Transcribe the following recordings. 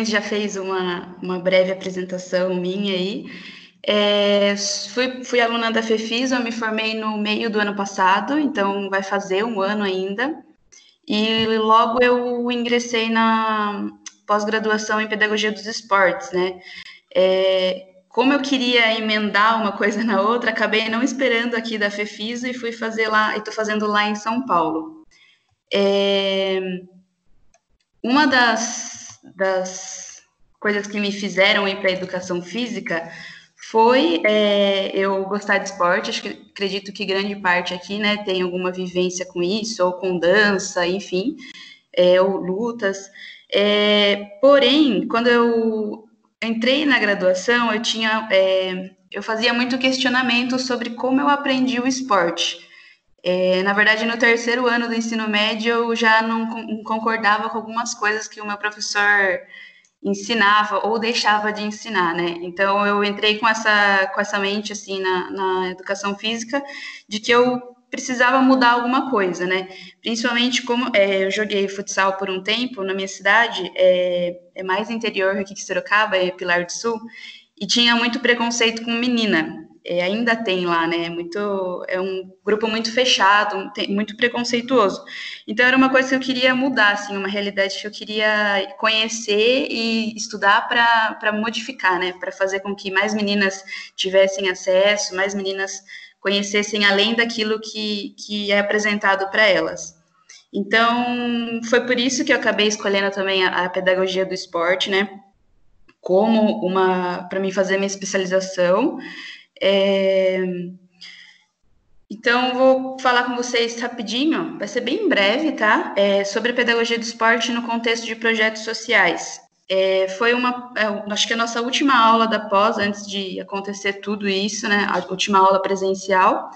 já fez uma breve apresentação minha aí. Fui aluna da FEFIS, eu me formei no meio do ano passado, então vai fazer um ano ainda. E logo eu ingressei na pós-graduação em Pedagogia dos Esportes, né? Como eu queria emendar uma coisa na outra, acabei não esperando aqui da FEFIS e fui fazer lá, e estou fazendo lá em São Paulo. Uma das coisas que me fizeram ir para a educação física foi eu gostar de esporte. Acredito que grande parte aqui, né, tem alguma vivência com isso, ou com dança, enfim, ou lutas. Porém, quando eu entrei na graduação, eu fazia muito questionamento sobre como eu aprendi o esporte. Na verdade, no terceiro ano do ensino médio, eu já não concordava com algumas coisas que o meu professor ensinava ou deixava de ensinar, né? Então, eu entrei com essa mente, assim, na educação física, de que eu precisava mudar alguma coisa, né? Principalmente como eu joguei futsal por um tempo na minha cidade, é mais interior aqui que Sorocaba, é Pilar do Sul, e tinha muito preconceito com menina. Ainda tem lá, né? É um grupo muito fechado, muito preconceituoso. Então era uma coisa que eu queria mudar, assim, uma realidade que eu queria conhecer e estudar para modificar, né? Para fazer com que mais meninas tivessem acesso, mais meninas conhecessem além daquilo que é apresentado para elas. Então foi por isso que eu acabei escolhendo também a pedagogia do esporte, né? Como para mim fazer minha especialização. Então, vou falar com vocês rapidinho, vai ser bem breve, tá? Sobre a pedagogia do esporte no contexto de projetos sociais. Acho que a nossa última aula da pós, antes de acontecer tudo isso, né? A última aula presencial.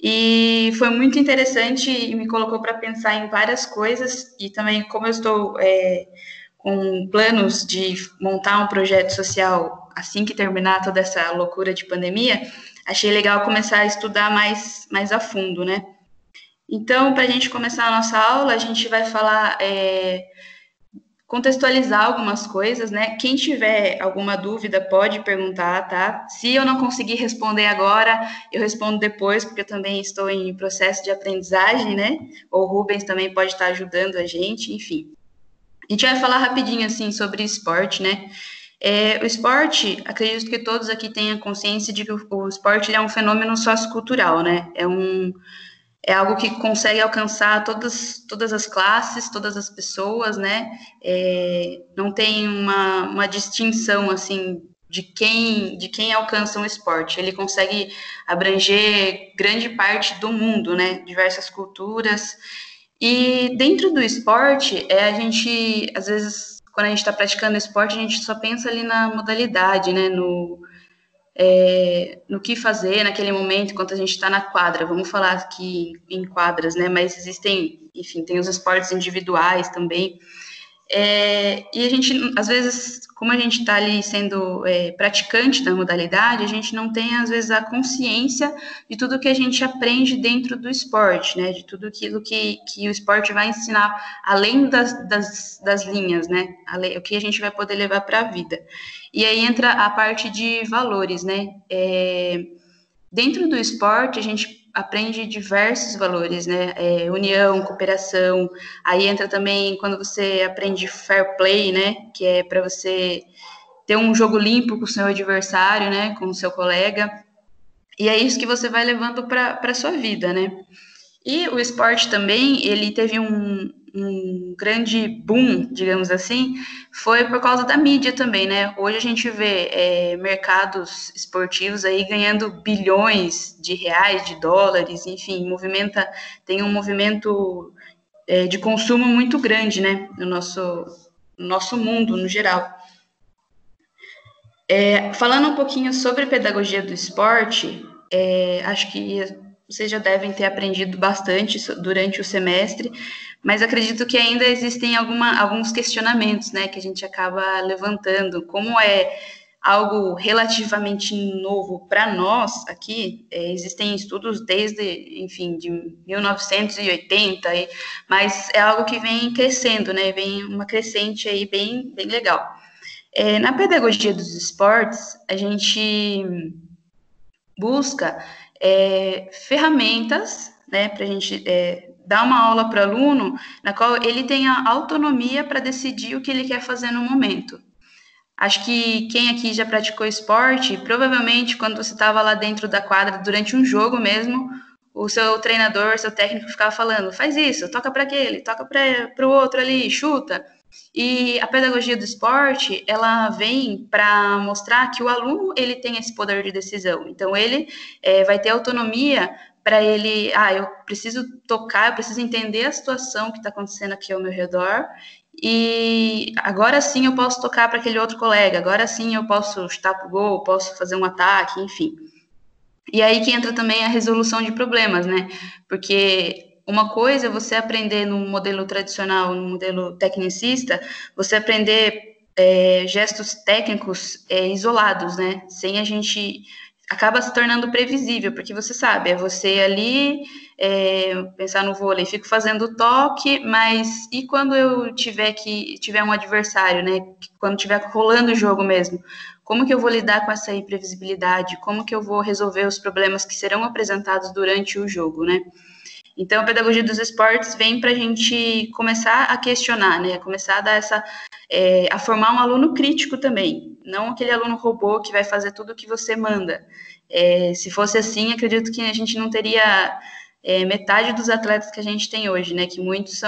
E foi muito interessante e me colocou para pensar em várias coisas. E também, como eu estou com planos de montar um projeto social assim que terminar toda essa loucura de pandemia, achei legal começar a estudar mais a fundo, né? Então, para a gente começar a nossa aula, a gente vai falar, contextualizar algumas coisas, né? Quem tiver alguma dúvida pode perguntar, tá? Se eu não conseguir responder agora, eu respondo depois, porque eu também estou em processo de aprendizagem, né? O Rubens também pode estar ajudando a gente, enfim. A gente vai falar rapidinho, assim, sobre esporte, né? O esporte, acredito que todos aqui tenham consciência de que o esporte é um fenômeno sociocultural, né? É algo que consegue alcançar todas as classes, todas as pessoas, né? Não tem uma distinção, assim, de quem alcança um esporte. Ele consegue abranger grande parte do mundo, né? Diversas culturas. E dentro do esporte, a gente, às vezes, quando a gente está praticando esporte, a gente só pensa ali na modalidade, né? No que fazer naquele momento, enquanto a gente está na quadra. Vamos falar aqui em quadras, né? Mas existem, enfim, tem os esportes individuais também. E a gente, às vezes, como a gente está ali sendo praticante da modalidade, a gente não tem, às vezes, a consciência de tudo que a gente aprende dentro do esporte, né? De tudo aquilo que o esporte vai ensinar, além das linhas, né? O que a gente vai poder levar para a vida. E aí entra a parte de valores, né? Dentro do esporte, a gente aprende diversos valores, né? União, cooperação. Aí entra também quando você aprende fair play, né? Que é para você ter um jogo limpo com o seu adversário, né? Com o seu colega. E é isso que você vai levando para a sua vida, né? E o esporte também, ele teve um grande boom, digamos assim, foi por causa da mídia também, né? Hoje a gente vê mercados esportivos aí ganhando bilhões de reais, de dólares, enfim, tem um movimento de consumo muito grande, né? No nosso mundo, no geral. Falando um pouquinho sobre pedagogia do esporte, acho que vocês já devem ter aprendido bastante durante o semestre, mas acredito que ainda existem alguns questionamentos, né, que a gente acaba levantando. Como é algo relativamente novo para nós aqui. Existem estudos desde, enfim, de 1980, mas é algo que vem crescendo, né? Vem uma crescente aí bem legal. Na pedagogia dos esportes, a gente busca ferramentas, né, para a gente dar uma aula para o aluno na qual ele tenha autonomia para decidir o que ele quer fazer no momento. Acho que quem aqui já praticou esporte, provavelmente quando você estava lá dentro da quadra durante um jogo mesmo, o seu treinador, seu técnico ficava falando, faz isso, toca para aquele, toca para o outro ali, chuta. E a pedagogia do esporte, ela vem para mostrar que o aluno ele tem esse poder de decisão. Então ele vai ter autonomia para ele, eu preciso tocar, eu preciso entender a situação que está acontecendo aqui ao meu redor. E agora sim eu posso tocar para aquele outro colega, agora sim eu posso chutar para o gol, posso fazer um ataque, enfim. E aí que entra também a resolução de problemas, né? Porque uma coisa é você aprender no modelo tradicional, no modelo tecnicista, você aprender gestos técnicos isolados, né? Sem a gente acaba se tornando previsível, porque você sabe, é você ali pensar no vôlei, fico fazendo toque, mas e quando eu tiver um adversário, né? Quando tiver rolando o jogo mesmo, como que eu vou lidar com essa imprevisibilidade? Como que eu vou resolver os problemas que serão apresentados durante o jogo, né? Então, a pedagogia dos esportes vem para a gente começar a questionar, né? Começar a dar a formar um aluno crítico também, não aquele aluno robô que vai fazer tudo o que você manda. Se fosse assim, acredito que a gente não teria metade dos atletas que a gente tem hoje, né? Que muitos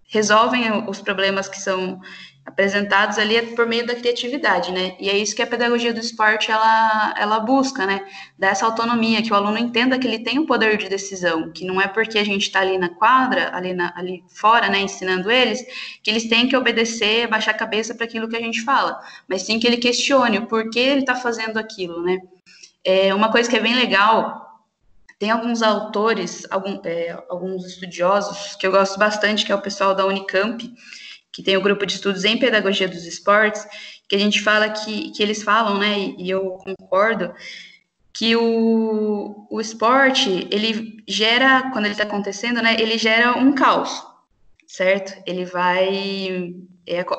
resolvem os problemas que são apresentados ali por meio da criatividade, né? E é isso que a pedagogia do esporte ela busca, né? Dar essa autonomia, que o aluno entenda que ele tem o poder de decisão, que não é porque a gente está ali na quadra, ali fora, né, ensinando eles, que eles têm que obedecer, baixar a cabeça para aquilo que a gente fala, mas sim que ele questione o porquê ele está fazendo aquilo, né? Uma coisa que é bem legal. Tem alguns autores, alguns estudiosos, que eu gosto bastante, que é o pessoal da Unicamp, que tem o grupo de estudos em pedagogia dos esportes, que a gente fala que eles falam, né, e eu concordo, que o esporte, ele gera, quando ele está acontecendo, né, ele gera um caos, certo? Ele vai...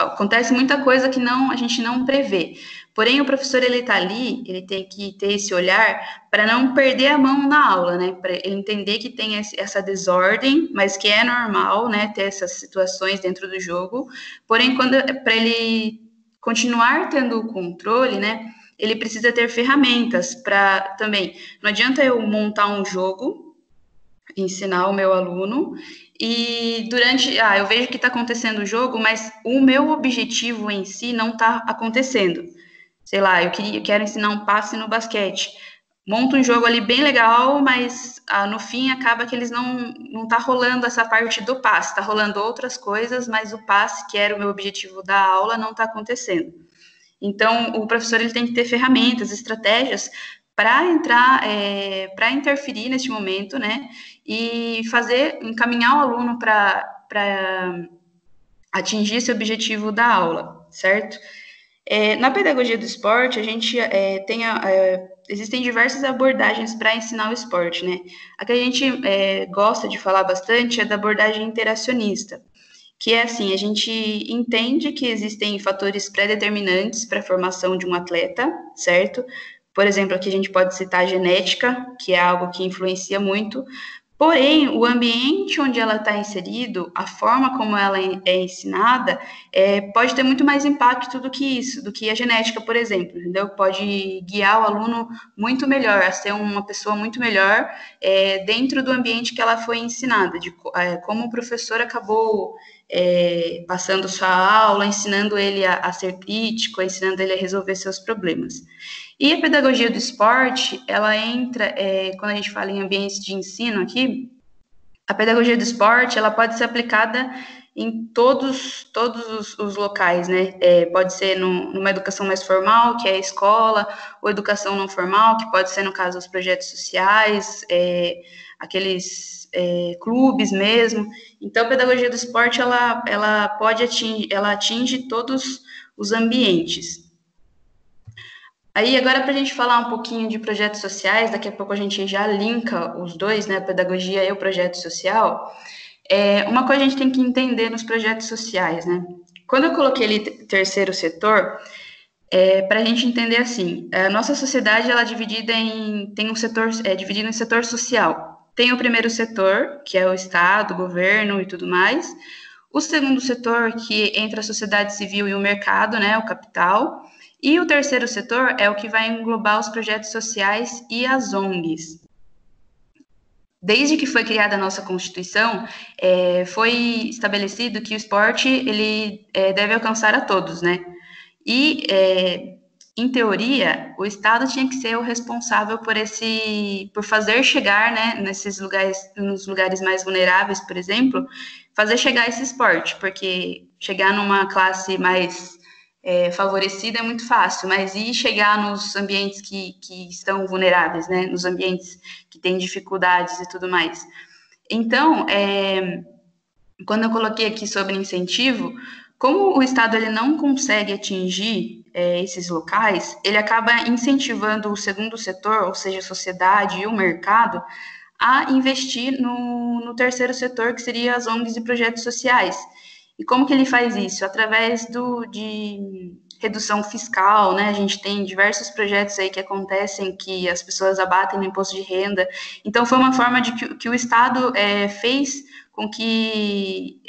acontece muita coisa que a gente não prevê. Porém, o professor, ele está ali, ele tem que ter esse olhar para não perder a mão na aula, né? Para ele entender que tem essa desordem, mas que é normal, né? Ter essas situações dentro do jogo. Porém, para ele continuar tendo o controle, né? Ele precisa ter ferramentas para também. Não adianta eu montar um jogo, ensinar o meu aluno e eu vejo que está acontecendo o jogo, mas o meu objetivo em si não está acontecendo. Sei lá, eu quero ensinar um passe no basquete. Monto um jogo ali bem legal, mas no fim acaba que eles não tá rolando essa parte do passe, tá rolando outras coisas, mas o passe, que era o meu objetivo da aula, não está acontecendo. Então, o professor ele tem que ter ferramentas, estratégias para para interferir neste momento, né? E encaminhar o aluno para atingir esse objetivo da aula, certo? Na pedagogia do esporte, a gente existem diversas abordagens para ensinar o esporte, né? A que a gente gosta de falar bastante é da abordagem interacionista, que é assim, a gente entende que existem fatores pré-determinantes para a formação de um atleta, certo? Por exemplo, aqui a gente pode citar a genética, que é algo que influencia muito, porém, o ambiente onde ela está inserido, a forma como ela é ensinada, pode ter muito mais impacto do que isso, do que a genética, por exemplo, entendeu? Pode guiar o aluno muito melhor, a ser uma pessoa muito melhor dentro do ambiente que ela foi ensinada, como o professor acabou passando sua aula, ensinando ele a ser crítico, ensinando ele a resolver seus problemas. E a pedagogia do esporte, ela entra, quando a gente fala em ambientes de ensino aqui, a pedagogia do esporte, ela pode ser aplicada em todos os locais, né? Pode ser numa educação mais formal, que é a escola, ou educação não formal, que pode ser, no caso, os projetos sociais, aqueles clubes mesmo. Então, a pedagogia do esporte, ela atinge todos os ambientes. Aí, agora, para a gente falar um pouquinho de projetos sociais, daqui a pouco a gente já linka os dois, né, a pedagogia e o projeto social. Uma coisa a gente tem que entender nos projetos sociais, né? Quando eu coloquei ali terceiro setor, para a gente entender assim, a nossa sociedade ela é dividida tem um setor, dividido em setor social. Tem o primeiro setor, que é o Estado, o governo e tudo mais. O segundo setor, que entra a sociedade civil e o mercado, né, o capital. E o terceiro setor é o que vai englobar os projetos sociais e as ONGs. Desde que foi criada a nossa Constituição, foi estabelecido que o esporte ele deve alcançar a todos, né? E, em teoria, o Estado tinha que ser o responsável por fazer chegar, né, nos lugares mais vulneráveis, por exemplo, fazer chegar esse esporte, porque chegar numa classe mais favorecida é muito fácil, mas e chegar nos ambientes que estão vulneráveis, né, nos ambientes que têm dificuldades e tudo mais. Então, quando eu coloquei aqui sobre incentivo, como o Estado ele não consegue atingir esses locais, ele acaba incentivando o segundo setor, ou seja, a sociedade e o mercado, a investir no terceiro setor, que seria as ONGs e projetos sociais. E como que ele faz isso? Através de redução fiscal, né? A gente tem diversos projetos aí que acontecem que as pessoas abatem no imposto de renda. Então, foi uma forma de que o Estado fez com que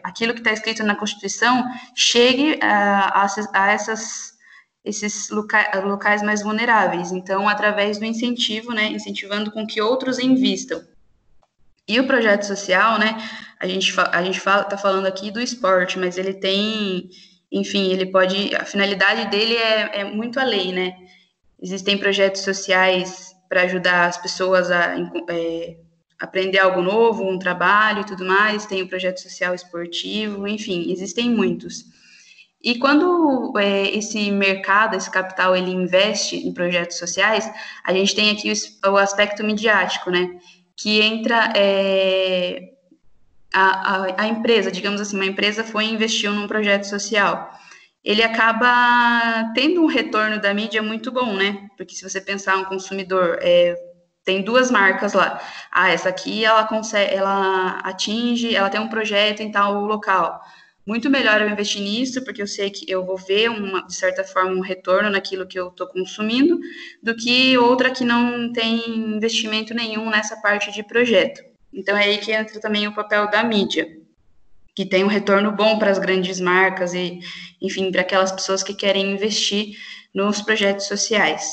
aquilo que está escrito na Constituição chegue esses locais mais vulneráveis. Então, através do incentivo, né, incentivando com que outros invistam. E o projeto social, né, a gente está falando aqui do esporte, mas ele tem, enfim, a finalidade dele é muito além, né? Existem projetos sociais para ajudar as pessoas a aprender algo novo, um trabalho e tudo mais, tem o projeto social esportivo, enfim, existem muitos. E quando esse mercado, esse capital, ele investe em projetos sociais, a gente tem aqui o aspecto midiático, né? Que entra a empresa, digamos assim, uma empresa foi e investiu num projeto social. Ele acaba tendo um retorno da mídia muito bom, né? Porque se você pensar um consumidor, tem duas marcas lá. Essa aqui ela tem um projeto em tal local. Muito melhor eu investir nisso, porque eu sei que eu vou ver, de certa forma, um retorno naquilo que eu estou consumindo, do que outra que não tem investimento nenhum nessa parte de projeto. Então, é aí que entra também o papel da mídia, que tem um retorno bom para as grandes marcas e, enfim, para aquelas pessoas que querem investir nos projetos sociais.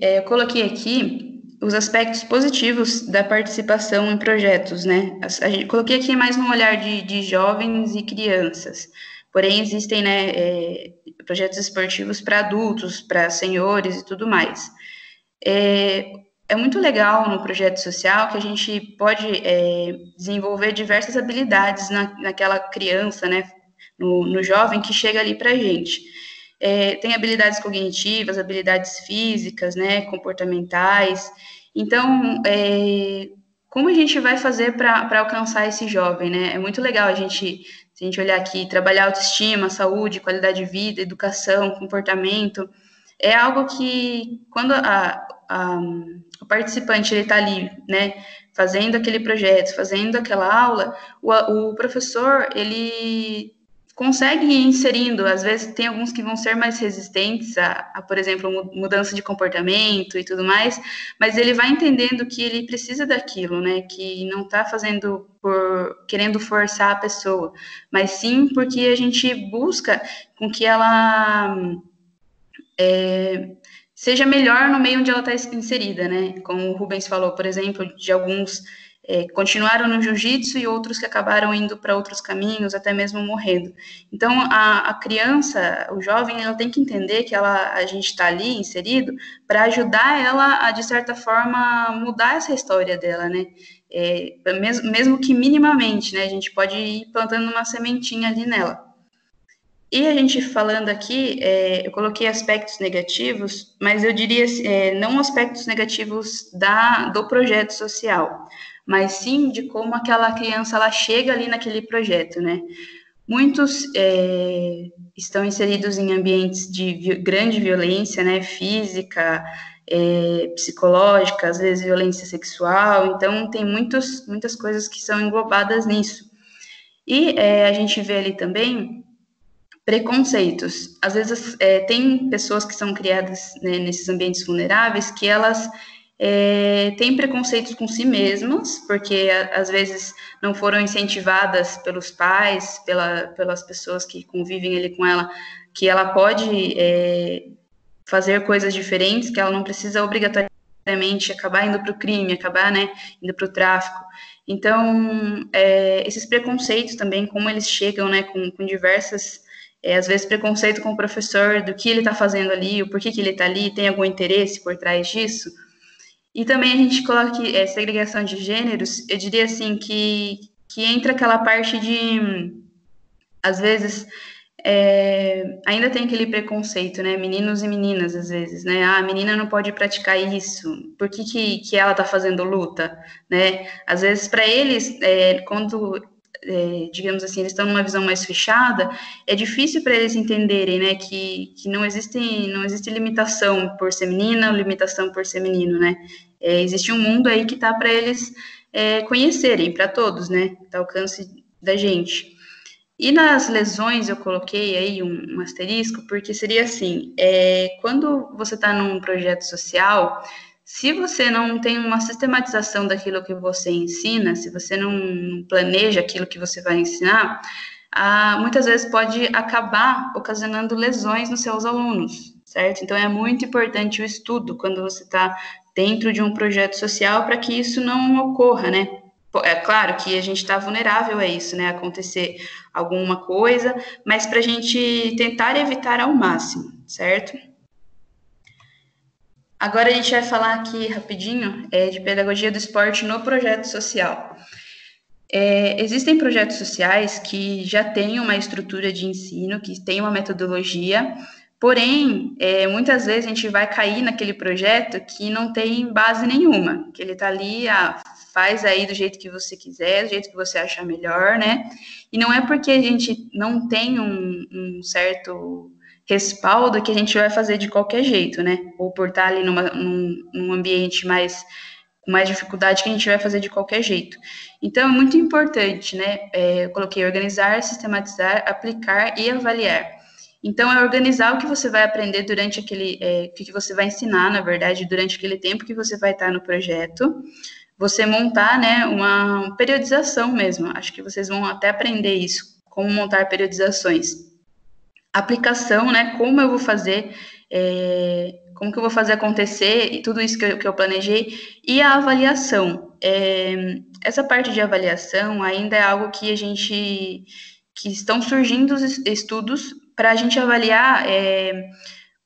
Eu coloquei aqui os aspectos positivos da participação em projetos, né? Coloquei aqui mais no olhar de jovens e crianças, porém existem, né, projetos esportivos para adultos, para senhores e tudo mais. É muito legal no projeto social que a gente pode desenvolver diversas habilidades naquela criança, né, no jovem que chega ali para a gente. Tem habilidades cognitivas, habilidades físicas, né, comportamentais. Então, como a gente vai fazer para alcançar esse jovem, né? É muito legal se a gente olhar aqui, trabalhar autoestima, saúde, qualidade de vida, educação, comportamento. É algo que, quando o participante está ali, né, fazendo aquele projeto, fazendo aquela aula, o professor, ele consegue ir inserindo, às vezes tem alguns que vão ser mais resistentes por exemplo, mudança de comportamento e tudo mais, mas ele vai entendendo que ele precisa daquilo, né, que não está fazendo querendo forçar a pessoa, mas sim porque a gente busca com que ela seja melhor no meio onde ela está inserida, né? Como o Rubens falou, por exemplo, de alguns continuaram no jiu-jitsu e outros que acabaram indo para outros caminhos, até mesmo morrendo. Então, a criança, o jovem, ela tem que entender que a gente está ali inserido para ajudar ela a, de certa forma, mudar essa história dela, né? Mesmo que minimamente, né? A gente pode ir plantando uma sementinha ali nela. E a gente falando aqui, eu coloquei aspectos negativos, mas eu diria não aspectos negativos do projeto social, mas sim de como aquela criança ela chega ali naquele projeto, né? Muitos estão inseridos em ambientes de grande violência, né? Física, psicológica, às vezes violência sexual, então tem muitas coisas que são englobadas nisso. E a gente vê ali também preconceitos. Às vezes, tem pessoas que são criadas, né, nesses ambientes vulneráveis que elas têm preconceitos com si mesmas, porque às vezes não foram incentivadas pelos pais, pelas pessoas que convivem ali com ela, que ela pode fazer coisas diferentes, que ela não precisa obrigatoriamente acabar indo para o crime, acabar, né, indo para o tráfico. Então, esses preconceitos também, como eles chegam, né, com diversas às vezes preconceito com o professor do que ele está fazendo ali, o porquê que ele está ali, tem algum interesse por trás disso. E também a gente coloca que segregação de gêneros, eu diria assim que entra aquela parte de, às vezes, ainda tem aquele preconceito, né? Meninos e meninas, às vezes, né? Ah, a menina não pode praticar isso. Por que ela tá fazendo luta, né? Às vezes, para eles, quando digamos assim, eles estão numa visão mais fechada, é difícil para eles entenderem, né, que não existe limitação por ser menina ou limitação por ser menino, né? Existe um mundo aí que tá para eles conhecerem, para todos, né? Tá ao alcance da gente. E nas lesões eu coloquei aí um asterisco, porque seria assim, quando você está num projeto social, se você não tem uma sistematização daquilo que você ensina, se você não planeja aquilo que você vai ensinar, muitas vezes pode acabar ocasionando lesões nos seus alunos, certo? Então é muito importante o estudo quando você está dentro de um projeto social para que isso não ocorra, né? É claro que a gente está vulnerável a isso, né? Acontecer alguma coisa, mas para a gente tentar evitar ao máximo, certo? Agora a gente vai falar aqui rapidinho de pedagogia do esporte no projeto social. Existem projetos sociais que já têm uma estrutura de ensino, que tem uma metodologia, porém, muitas vezes a gente vai cair naquele projeto que não tem base nenhuma, que ele está ali, faz aí do jeito que você quiser, do jeito que você achar melhor, né? E não é porque a gente não tem um certo respaldo que a gente vai fazer de qualquer jeito, né? Ou por estar ali num ambiente com mais dificuldade que a gente vai fazer de qualquer jeito. Então, é muito importante, né? Eu coloquei organizar, sistematizar, aplicar e avaliar. Então, é organizar o que você vai aprender durante o que você vai ensinar, na verdade, durante aquele tempo que você vai estar no projeto. Você montar, né, uma periodização mesmo. Acho que vocês vão até aprender isso, como montar periodizações. Aplicação, né, como eu vou fazer, como que eu vou fazer acontecer e tudo isso que eu planejei, e a avaliação. Essa parte de avaliação ainda é algo que que estão surgindo os estudos para a gente avaliar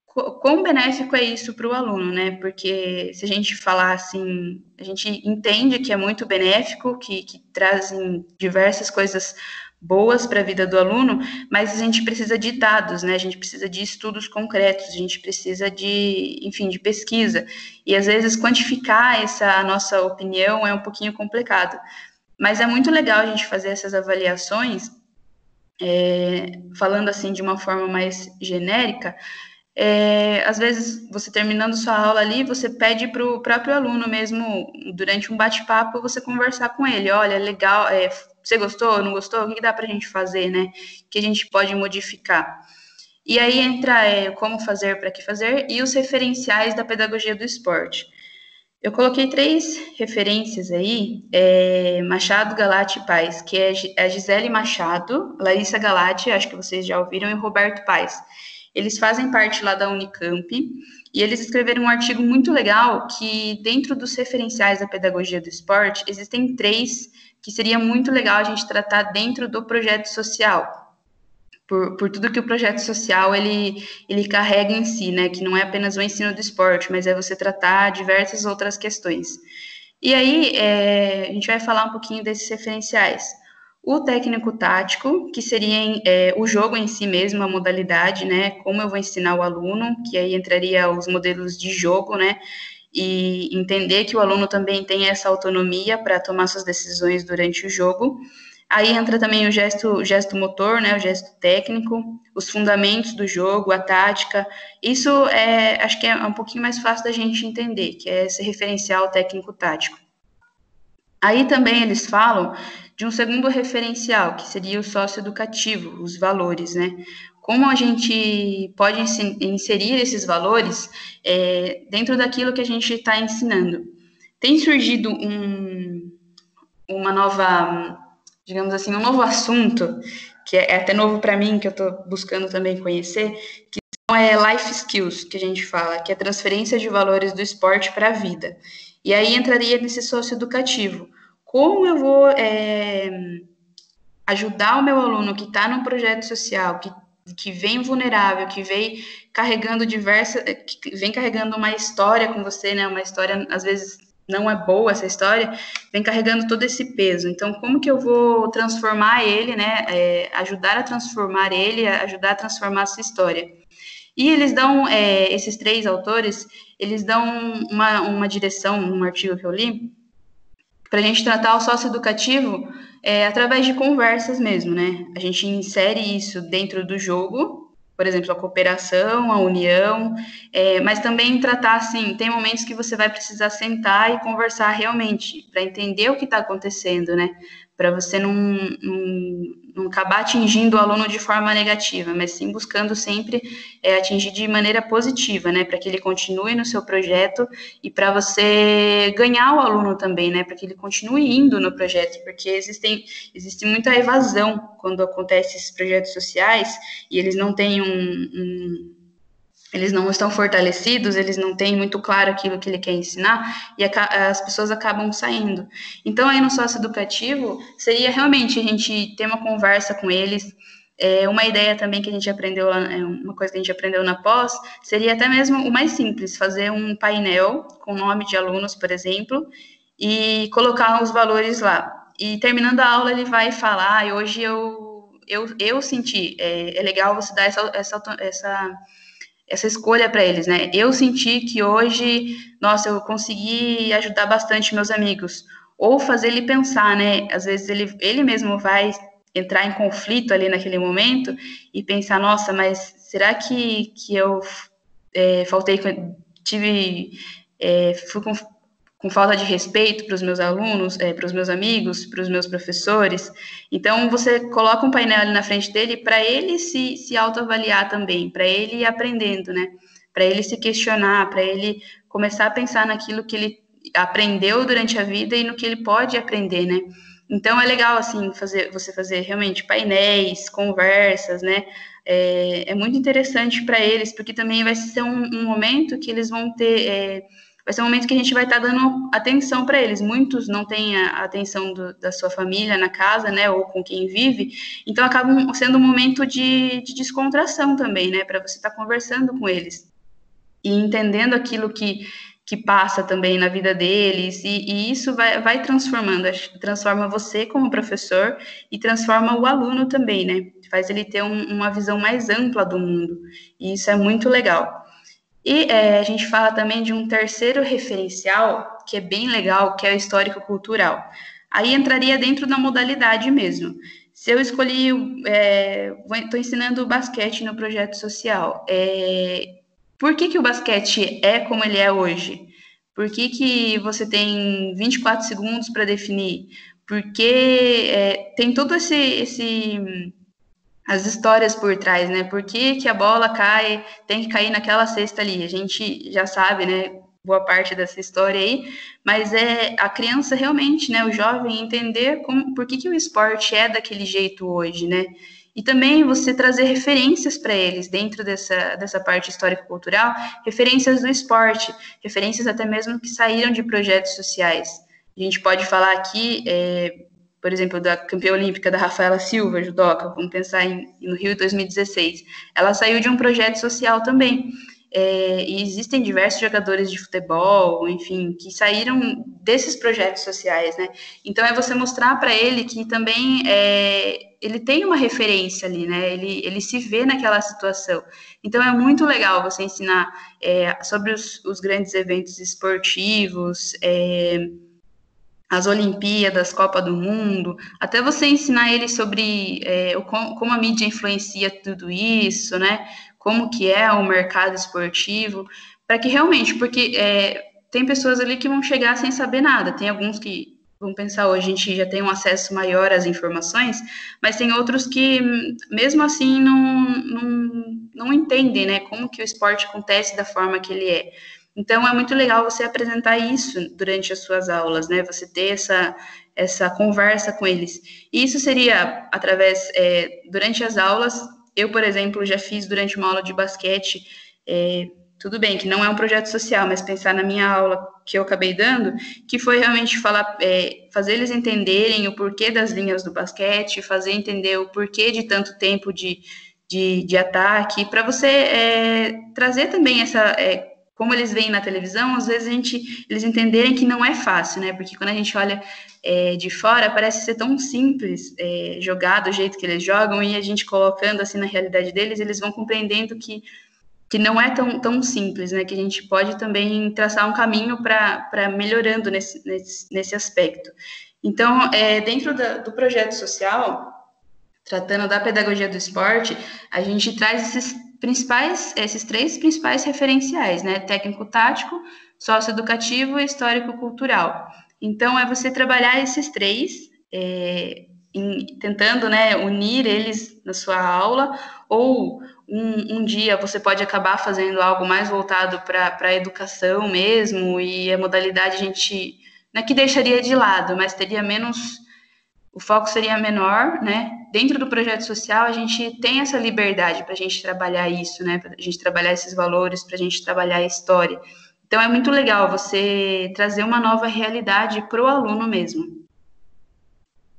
quão benéfico é isso para o aluno, né? Porque se a gente falar assim, a gente entende que é muito benéfico, que trazem diversas coisas boas para a vida do aluno, mas a gente precisa de dados, né? A gente precisa de estudos concretos, a gente precisa enfim, de pesquisa. E às vezes quantificar essa nossa opinião é um pouquinho complicado. Mas é muito legal a gente fazer essas avaliações, falando assim de uma forma mais genérica. Às vezes, você terminando sua aula ali, você pede para o próprio aluno mesmo, durante um bate-papo, você conversar com ele. Olha, legal, você gostou, não gostou? O que dá para a gente fazer, né? O que a gente pode modificar? E aí entra como fazer, para que fazer, e os referenciais da pedagogia do esporte. Eu coloquei 3 referências aí, Machado, Galati e Paes, que é a Gisele Machado, Larissa Galati, acho que vocês já ouviram, e Roberto Paes. Eles fazem parte lá da Unicamp, e eles escreveram um artigo muito legal que, dentro dos referenciais da pedagogia do esporte, existem 3 que seria muito legal a gente tratar dentro do projeto social. Por tudo que o projeto social ele carrega em si, né? Que não é apenas o ensino do esporte, mas é você tratar diversas outras questões. E aí, a gente vai falar um pouquinho desses referenciais. o técnico tático, que seria o jogo em si mesmo, a modalidade, né? Como eu vou ensinar o aluno, que aí entraria os modelos de jogo, né? E entender que o aluno também tem essa autonomia para tomar suas decisões durante o jogo. Aí entra também o gesto motor, né, o gesto técnico, os fundamentos do jogo, a tática. Isso acho que é um pouquinho mais fácil da gente entender, que é esse referencial técnico-tático. Aí também eles falam de um segundo referencial, que seria o socioeducativo, os valores, né? Como a gente pode inserir esses valores dentro daquilo que a gente está ensinando. Tem surgido uma nova, digamos assim, um novo assunto, que é até novo para mim, que eu estou buscando também conhecer, que life skills, que a gente fala, que é transferência de valores do esporte para a vida. E aí entraria nesse socioeducativo. Como eu vou ajudar o meu aluno que está num projeto social, que vem vulnerável, que vem carregando uma história com você, né? Uma história, às vezes, não é boa essa história, vem carregando todo esse peso. Então, como que eu vou transformar ele, né? Ajudar a transformar ele, ajudar a transformar a sua história. E eles dão, esses 3 autores, eles dão uma direção, num artigo que eu li, para a gente tratar o socioeducativo através de conversas mesmo, né? A gente insere isso dentro do jogo, por exemplo, a cooperação, a união, mas também tratar, assim, tem momentos que você vai precisar sentar e conversar realmente, para entender o que está acontecendo, né? Para você não acabar atingindo o aluno de forma negativa, mas sim buscando sempre atingir de maneira positiva, né? Para que ele continue no seu projeto e para você ganhar o aluno também, né? Para que ele continue indo no projeto, porque existe muita evasão quando acontece esses projetos sociais e eles não têm eles não estão fortalecidos, eles não têm muito claro aquilo que ele quer ensinar e as pessoas acabam saindo. Então, aí no socioeducativo, seria realmente a gente ter uma conversa com eles. Uma ideia também que a gente aprendeu lá, uma coisa que a gente aprendeu na pós, seria até mesmo o mais simples, fazer um painel com nome de alunos, por exemplo, e colocar os valores lá. E terminando a aula, ele vai falar, e hoje eu senti, é legal você dar essa escolha para eles, né? Eu senti que hoje, nossa, eu consegui ajudar bastante meus amigos. Ou fazer ele pensar, né? Às vezes ele mesmo vai entrar em conflito ali naquele momento e pensar, nossa, mas será que eu faltei, fui com falta de respeito para os meus alunos, para os meus amigos, para os meus professores. Então, você coloca um painel ali na frente dele para ele se autoavaliar também, para ele ir aprendendo, né? Para ele se questionar, para ele começar a pensar naquilo que ele aprendeu durante a vida e no que ele pode aprender, né? Então, é legal, assim, você fazer realmente painéis, conversas, né? É muito interessante para eles, porque também vai ser um momento que eles vão ter vai ser um momento que a gente vai estar dando atenção para eles. Muitos não têm a atenção da sua família na casa, né, ou com quem vive, então acabam sendo um momento de descontração também, né, para você estar conversando com eles e entendendo aquilo que passa também na vida deles, e isso vai transformando, transforma você como professor e transforma o aluno também, né, faz ele ter uma visão mais ampla do mundo, e isso é muito legal. E a gente fala também de um terceiro referencial, que é bem legal, que é o histórico-cultural. Aí entraria dentro da modalidade mesmo. Se eu escolhi, estou ensinando basquete no projeto social, por que o basquete é como ele é hoje? Por que você tem 24 segundos para definir? Porque tem todo as histórias por trás, né? Por que a bola tem que cair naquela cesta ali? A gente já sabe, né? Boa parte dessa história aí, mas é a criança realmente, né? O jovem entender por que o esporte é daquele jeito hoje, né? E também você trazer referências para eles dentro dessa parte histórico-cultural, referências do esporte, referências até mesmo que saíram de projetos sociais. A gente pode falar aqui por exemplo, da campeã olímpica da Rafaela Silva, judoca, vamos pensar no Rio 2016. Ela saiu de um projeto social também. e existem diversos jogadores de futebol, enfim, que saíram desses projetos sociais, né? Então é você mostrar para ele que também ele tem uma referência ali, né? Ele se vê naquela situação. Então é muito legal você ensinar sobre os grandes eventos esportivos, as Olimpíadas, Copa do Mundo, até você ensinar ele sobre como a mídia influencia tudo isso, né? Como que é o mercado esportivo, para que realmente, porque tem pessoas ali que vão chegar sem saber nada, tem alguns que vão pensar, hoje a gente já tem um acesso maior às informações, mas tem outros que, mesmo assim, não entendem, né? Como que o esporte acontece da forma que ele é. Então, é muito legal você apresentar isso durante as suas aulas, né? Você ter essa conversa com eles. E isso seria através, durante as aulas. Eu, por exemplo, já fiz durante uma aula de basquete, tudo bem que não é um projeto social, mas pensar na minha aula que eu acabei dando, que foi realmente fazer eles entenderem o porquê das linhas do basquete, fazer entender o porquê de tanto tempo de ataque, para você trazer também como eles veem na televisão, às vezes eles entenderem que não é fácil, né? Porque quando a gente olha de fora, parece ser tão simples jogar do jeito que eles jogam, e a gente colocando assim na realidade deles, eles vão compreendendo que não é tão simples, né? Que a gente pode também traçar um caminho para melhorando nesse aspecto. Então, dentro do projeto social, tratando da pedagogia do esporte, a gente traz esses três principais referenciais, né? Técnico-tático, socioeducativo e histórico-cultural. Então, é você trabalhar esses três, tentando, né, unir eles na sua aula, ou um dia você pode acabar fazendo algo mais voltado para a educação mesmo, e a modalidade a gente não é que deixaria de lado, mas teria menos, o foco seria menor, né? Dentro do projeto social, a gente tem essa liberdade para a gente trabalhar isso, né? Para a gente trabalhar esses valores, para a gente trabalhar a história. Então, é muito legal você trazer uma nova realidade para o aluno mesmo.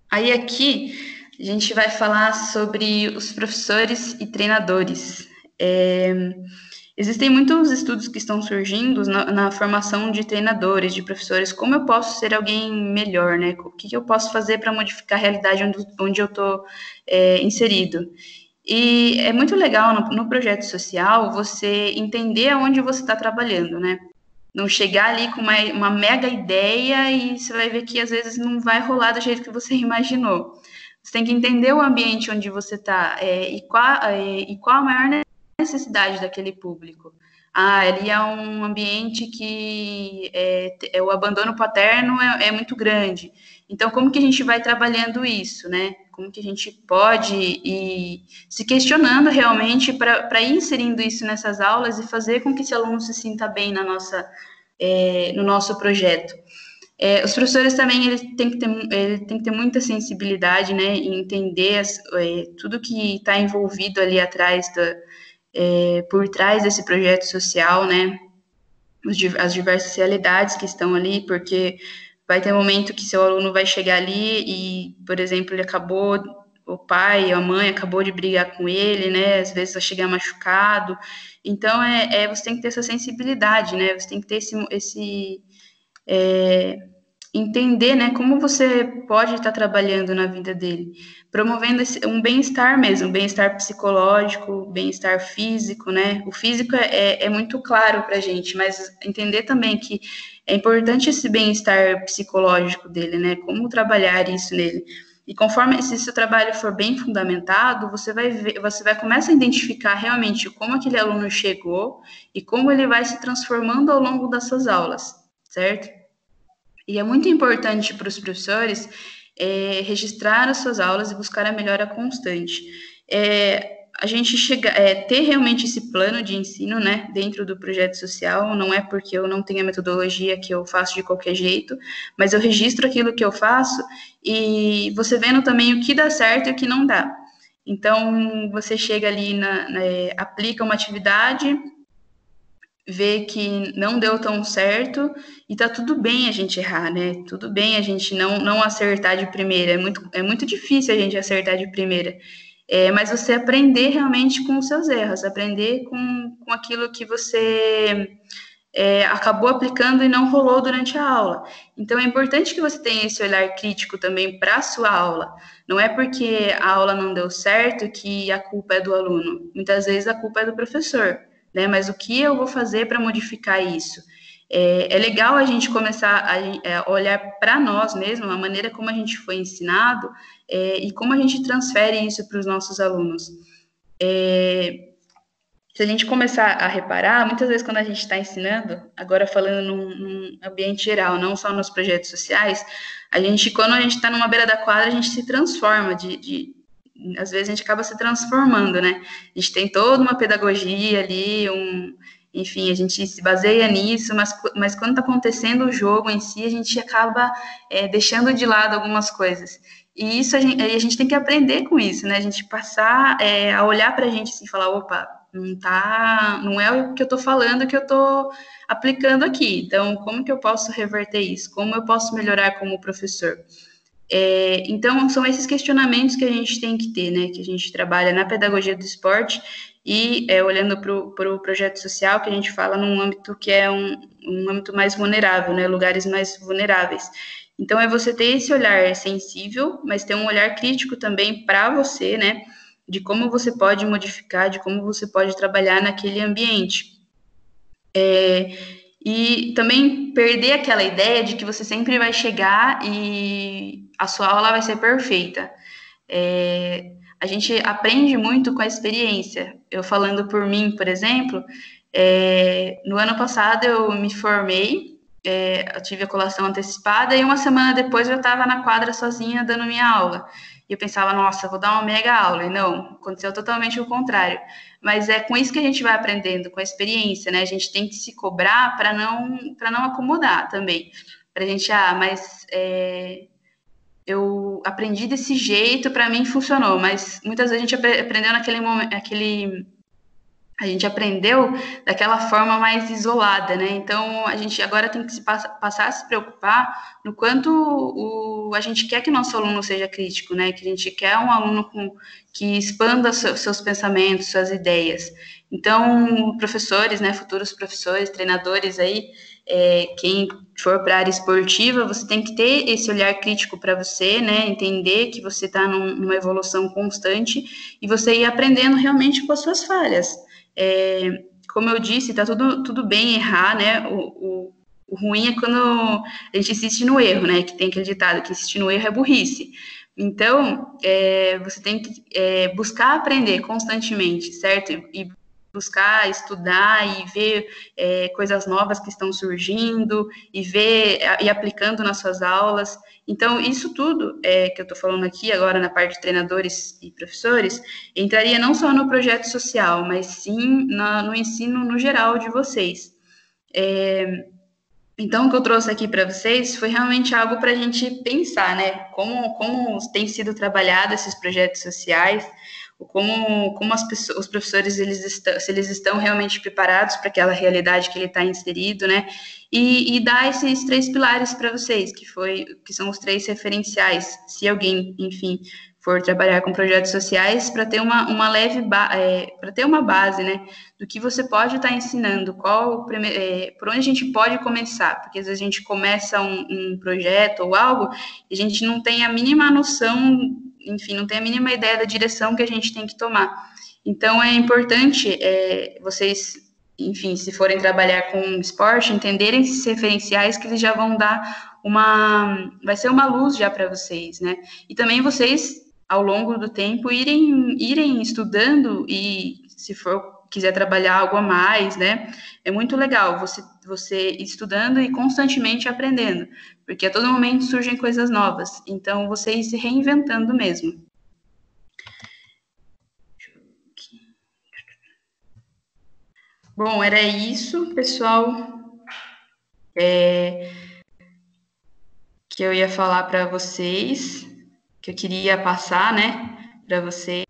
Aí, aqui, a gente vai falar sobre os professores e treinadores. Existem muitos estudos que estão surgindo na formação de treinadores, de professores. Como eu posso ser alguém melhor, né? O que eu posso fazer para modificar a realidade onde eu estou inserido? E é muito legal no projeto social você entender aonde você está trabalhando, né? Não chegar ali com uma mega ideia e você vai ver que às vezes não vai rolar do jeito que você imaginou. Você tem que entender o ambiente onde você está e qual a maior necessidade daquele público. Ali é um ambiente que o abandono paterno é muito grande. Então, como que a gente vai trabalhando isso, né? Como que a gente pode ir se questionando realmente para ir inserindo isso nessas aulas e fazer com que esse aluno se sinta bem no nosso projeto. Os professores também eles têm que ter muita sensibilidade, né, em entender tudo que está envolvido ali atrás por trás desse projeto social, né, as diversas realidades que estão ali, porque vai ter um momento que seu aluno vai chegar ali e, por exemplo, o pai, a mãe acabou de brigar com ele, né, às vezes vai chegar machucado, então você tem que ter essa sensibilidade, né, você tem que ter entender, né, como você pode estar trabalhando na vida dele, promovendo um bem-estar mesmo, bem-estar psicológico, bem-estar físico, né? O físico é muito claro para a gente, mas entender também que é importante esse bem-estar psicológico dele, né? Como trabalhar isso nele. E conforme se seu trabalho for bem fundamentado, você vai começar a identificar realmente como aquele aluno chegou e como ele vai se transformando ao longo das suas aulas, certo? E é muito importante para os professores registrar as suas aulas e buscar a melhora constante. A gente ter realmente esse plano de ensino, né, dentro do projeto social, não é porque eu não tenho a metodologia que eu faço de qualquer jeito, mas eu registro aquilo que eu faço e você vendo também o que dá certo e o que não dá. Então, você chega ali, aplica uma atividade, vê que não deu tão certo e tá tudo bem a gente errar, né? Tudo bem a gente não acertar de primeira. É muito difícil a gente acertar de primeira. mas você aprender realmente com os seus erros, aprender com aquilo que você acabou aplicando e não rolou durante a aula. Então, é importante que você tenha esse olhar crítico também para a sua aula. Não é porque a aula não deu certo que a culpa é do aluno. Muitas vezes a culpa é do professor, né? Mas o que eu vou fazer para modificar isso? É legal a gente começar a olhar para nós mesmos, a maneira como a gente foi ensinado, e como a gente transfere isso para os nossos alunos. Se a gente começar a reparar, muitas vezes quando a gente está ensinando, agora falando num ambiente geral, não só nos projetos sociais, quando a gente está numa beira da quadra, a gente se transforma, às vezes a gente acaba se transformando, né? A gente tem toda uma pedagogia ali, enfim, a gente se baseia nisso, mas quando está acontecendo o jogo em si, a gente acaba deixando de lado algumas coisas. E isso a gente tem que aprender com isso, né? A gente passar a olhar para a gente assim, e falar, opa, não é o que eu estou falando que eu estou aplicando aqui. Então, como que eu posso reverter isso? Como eu posso melhorar como professor? Então, são esses questionamentos que a gente tem que ter, né? Que a gente trabalha na pedagogia do esporte e olhando para o projeto social, que a gente fala num âmbito que é um âmbito mais vulnerável, né? Lugares mais vulneráveis. Então, é você ter esse olhar sensível, mas ter um olhar crítico também para você, né? De como você pode modificar, de como você pode trabalhar naquele ambiente. E também perder aquela ideia de que você sempre vai chegar e a sua aula vai ser perfeita. A gente aprende muito com a experiência. Eu falando por mim, por exemplo, no ano passado eu me formei, eu tive a colação antecipada e uma semana depois eu estava na quadra sozinha dando minha aula. E eu pensava, nossa, vou dar uma mega aula. E não, aconteceu totalmente o contrário. Mas é com isso que a gente vai aprendendo, com a experiência, né? A gente tem que se cobrar para não acomodar também. Para a gente, mas eu aprendi desse jeito, para mim funcionou. Mas muitas vezes a gente aprendeu naquele momento, a gente aprendeu daquela forma mais isolada, né? Então, a gente agora tem que passar a se preocupar no quanto a gente quer que nosso aluno seja crítico, né? Que a gente quer um aluno que expanda seus pensamentos, suas ideias. Então, professores, né? Futuros professores, treinadores aí, quem for para a área esportiva, você tem que ter esse olhar crítico para você, né? Entender que você está numa evolução constante e você ir aprendendo realmente com as suas falhas. Como eu disse, tá tudo bem errar, né? O ruim é quando a gente insiste no erro, né? Que tem aquele ditado que insistir no erro é burrice. Então, você tem que buscar aprender constantemente, certo? E buscar estudar e ver coisas novas que estão surgindo e aplicando nas suas aulas. Então, isso tudo que eu estou falando aqui agora na parte de treinadores e professores, entraria não só no projeto social, mas sim no ensino no geral de vocês. Então, o que eu trouxe aqui para vocês foi realmente algo para a gente pensar, né? Como tem sido trabalhado esses projetos sociais, como os professores se eles estão realmente preparados para aquela realidade que ele está inserido, né? E dar esses 3 pilares para vocês, que são os 3 referenciais, se alguém, enfim, for trabalhar com projetos sociais, para ter para ter uma base, né, do que você pode estar ensinando, por onde a gente pode começar, porque às vezes a gente começa um projeto ou algo e a gente não tem a mínima noção, enfim, não tem a mínima ideia da direção que a gente tem que tomar. Então, é importante vocês, enfim, se forem trabalhar com esporte, entenderem esses referenciais que eles já vão dar vai ser uma luz já para vocês, né? E também vocês, ao longo do tempo, irem estudando e, se for quiser trabalhar algo a mais, né? É muito legal você estudando e constantemente aprendendo, porque a todo momento surgem coisas novas. Então, você ir se reinventando mesmo. Bom, era isso, pessoal, que eu ia falar para vocês, que eu queria passar, né, para vocês.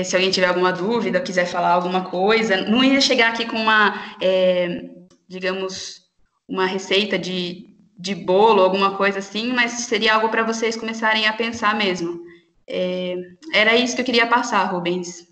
Se alguém tiver alguma dúvida, quiser falar alguma coisa, não ia chegar aqui com digamos, uma receita de de bolo, alguma coisa assim, mas seria algo para vocês começarem a pensar mesmo. Era isso que eu queria passar, Rubens.